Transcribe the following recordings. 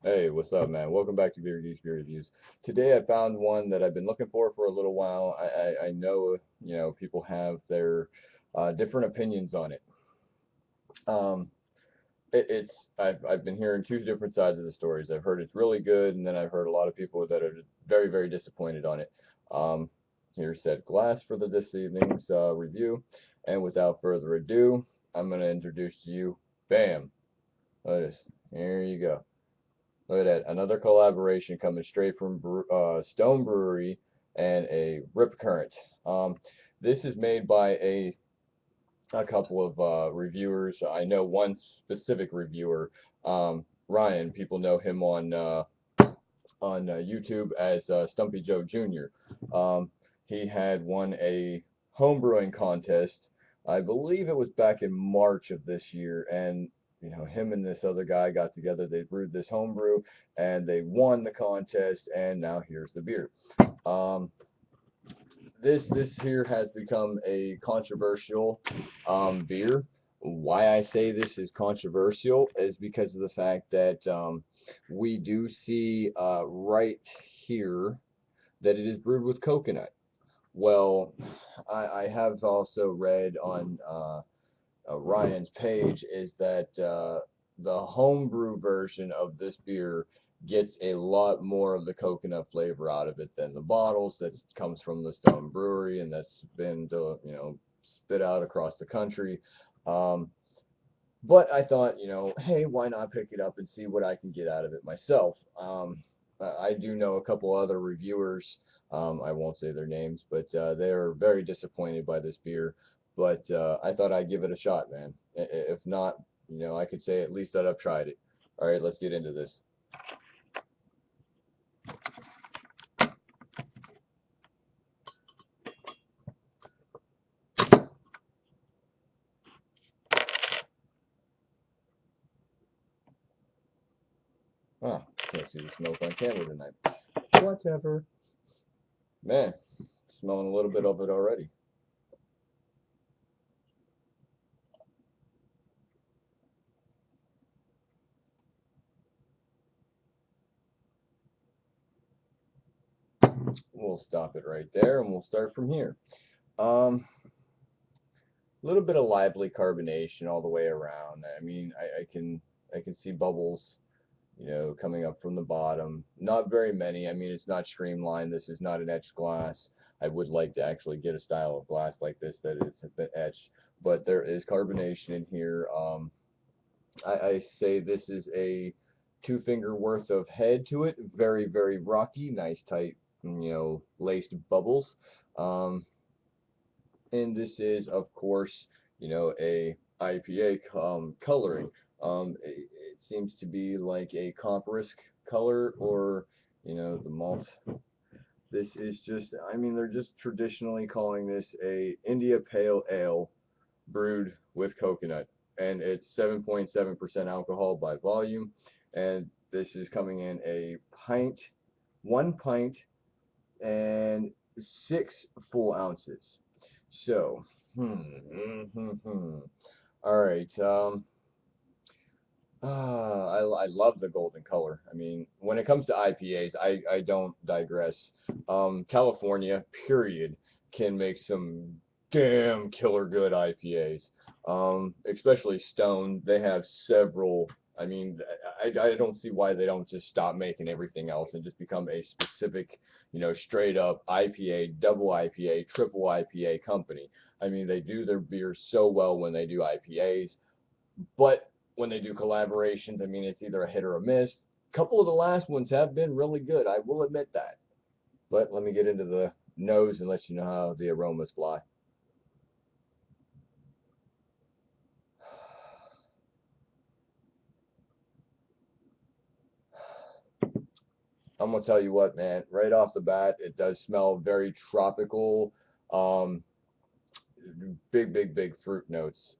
Hey, what's up, man? Welcome back to Beer Geeks Beer Reviews. Today I found one that I've been looking for a little while. I know, people have their different opinions on it. Um, I've been hearing two different sides of the stories. I've heard it's really good, and then I've heard a lot of people that are very, very disappointed on it. Um, Here's said glass for this evening's review, and without further ado, I'm going to introduce to you, bam, Lotus. Here you go. Look at that. Another collaboration coming straight from Stone Brewery and a Rip Current. This is made by a couple of reviewers. I know one specific reviewer, Ryan. People know him on YouTube as Stumpy Joe Jr. He had won a homebrewing contest. I believe it was back in March of this year, and him and this other guy got together. They brewed this homebrew, and they won the contest. And now here's the beer. Um, this here has become a controversial beer. Why I say this is controversial is because of the fact that we do see right here that it is brewed with coconut. Well, I have also read on Ryan's page is that the homebrew version of this beer gets a lot more of the coconut flavor out of it than the bottles that comes from the Stone Brewery and that's been spit out across the country. Um, but I thought, hey, why not pick it up and see what I can get out of it myself? I do know a couple other reviewers. I won't say their names, but they are very disappointed by this beer. But I thought I'd give it a shot, man. If not, I could say at least that I've tried it. All right, let's get into this. Oh, can't see the smoke on camera tonight. Whatever. Man, smelling a little bit of it already. We'll stop it right there and we'll start from here. Um, a little bit of lively carbonation all the way around. I mean, I can see bubbles, coming up from the bottom. Not very many. I mean, it's not streamlined. This is not an etched glass. I would like to actually get a style of glass like this that is a bit etched, but there is carbonation in here. I say this is a two finger worth of head to it. Very, very rocky, nice tight, laced bubbles. Um, and this is of course a IPA coloring. It seems to be like a copperas color or the malt. This is just, I mean, they're just traditionally calling this a India Pale Ale brewed with coconut, and it's 7.7% alcohol by volume, and this is coming in a pint, 1 pint, and 6 full ounces. So, all right. I love the golden color. I mean, when it comes to IPAs, I don't digress. California, period, can make some damn killer good IPAs. Especially Stone, they have several. I mean, I don't see why they don't just stop making everything else and just become a specific, straight up IPA, double IPA, triple IPA company. I mean, they do their beer so well when they do IPAs, but when they do collaborations, I mean, it's either a hit or a miss. A couple of the last ones have been really good, I will admit that. But let me get into the nose and let you know how the aromas fly. I'm gonna tell you what, man. Right off the bat, it does smell very tropical. Um, big, big, big fruit notes.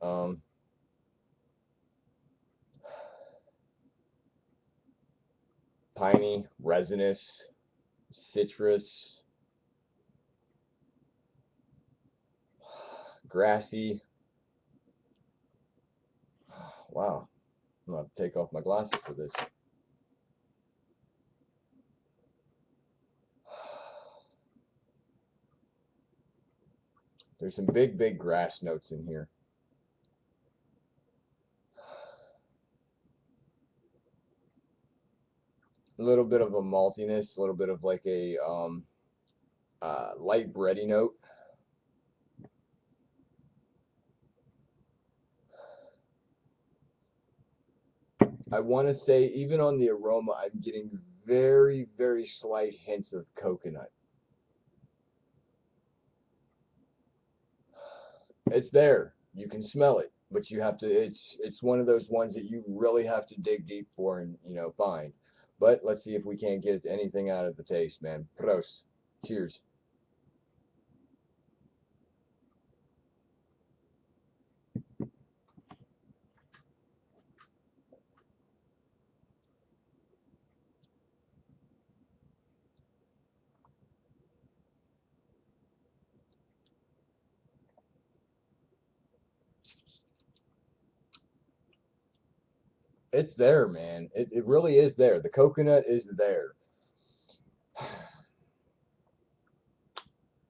Piney, resinous, citrus, grassy. Wow, I'm gonna have to take off my glasses for this. There's some big, big grass notes in here. A little bit of a maltiness, a little bit of like a light bready note. I want to say even on the aroma, I'm getting very, very slight hints of coconut. It's there. You can smell it, but you have to. It's one of those ones that you really have to dig deep for and find. But let's see if we can't get anything out of the taste, man. Prost. Cheers. It's there, man. It really is there. The coconut is there.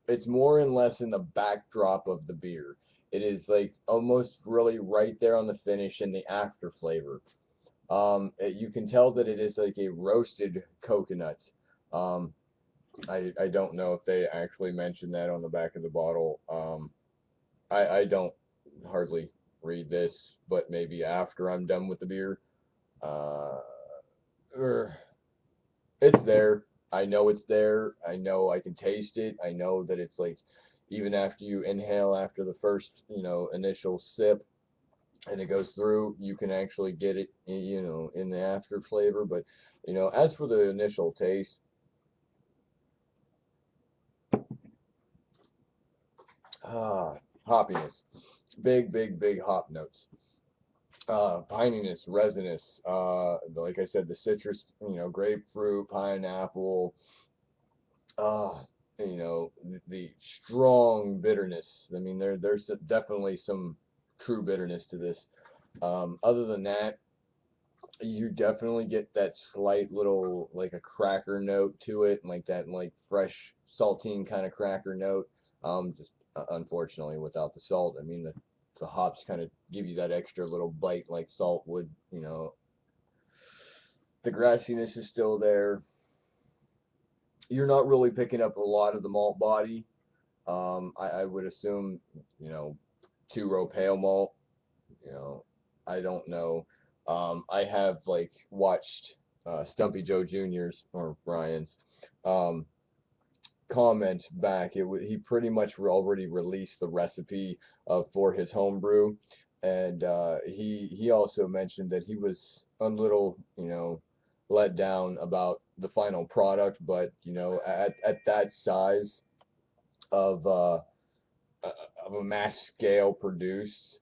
It's more and less in the backdrop of the beer. It is like almost really right there on the finish and the after flavor. You can tell that it is like a roasted coconut. Um, I don't know if they actually mentioned that on the back of the bottle. I don't hardly read this, but maybe after I'm done with the beer. Uh, er, it's there. I know it's there. I know I can taste it. I know that it's like even after you inhale after the first, initial sip and it goes through, you can actually get it, in the after flavor. But, as for the initial taste, hoppiness, big, big, big hop notes. Pininess, resinous, like I said, the citrus, grapefruit, pineapple, uh, the strong bitterness. I mean, there's definitely some true bitterness to this. Other than that, you definitely get that slight little like a cracker note to it, like that like fresh saltine kind of cracker note. Just unfortunately without the salt. I mean the hops kind of give you that extra little bite like salt would. The grassiness is still there. You're not really picking up a lot of the malt body. I would assume, you know, two row pale malt. You know, I don't know. I have like watched Stumpy Joe Jr.'s or Brian's um, comment back. He pretty much already released the recipe for his homebrew, and he also mentioned that he was a little let down about the final product, but at that size of of a mass scale produced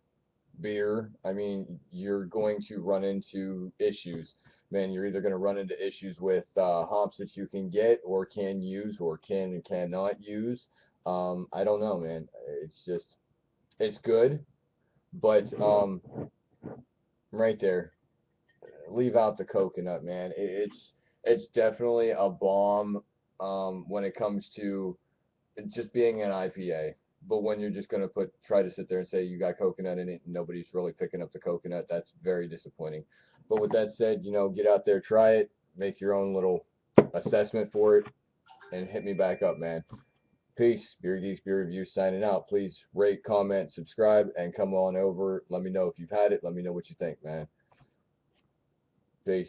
beer, I mean, you're going to run into issues. Man, you're either going to run into issues with hops that you can get or can use or can and cannot use. I don't know, man. It's good, but right there, leave out the coconut, man. It's definitely a bomb when it comes to just being an IPA. But when you're just gonna try to sit there and say you got coconut in it and nobody's really picking up the coconut, that's very disappointing. But with that said, get out there, try it, make your own little assessment for it, and hit me back up, man. Peace. Beer Geeks Beer Reviews signing out. Please rate, comment, subscribe, and come on over. Let me know if you've had it. Let me know what you think, man. Peace.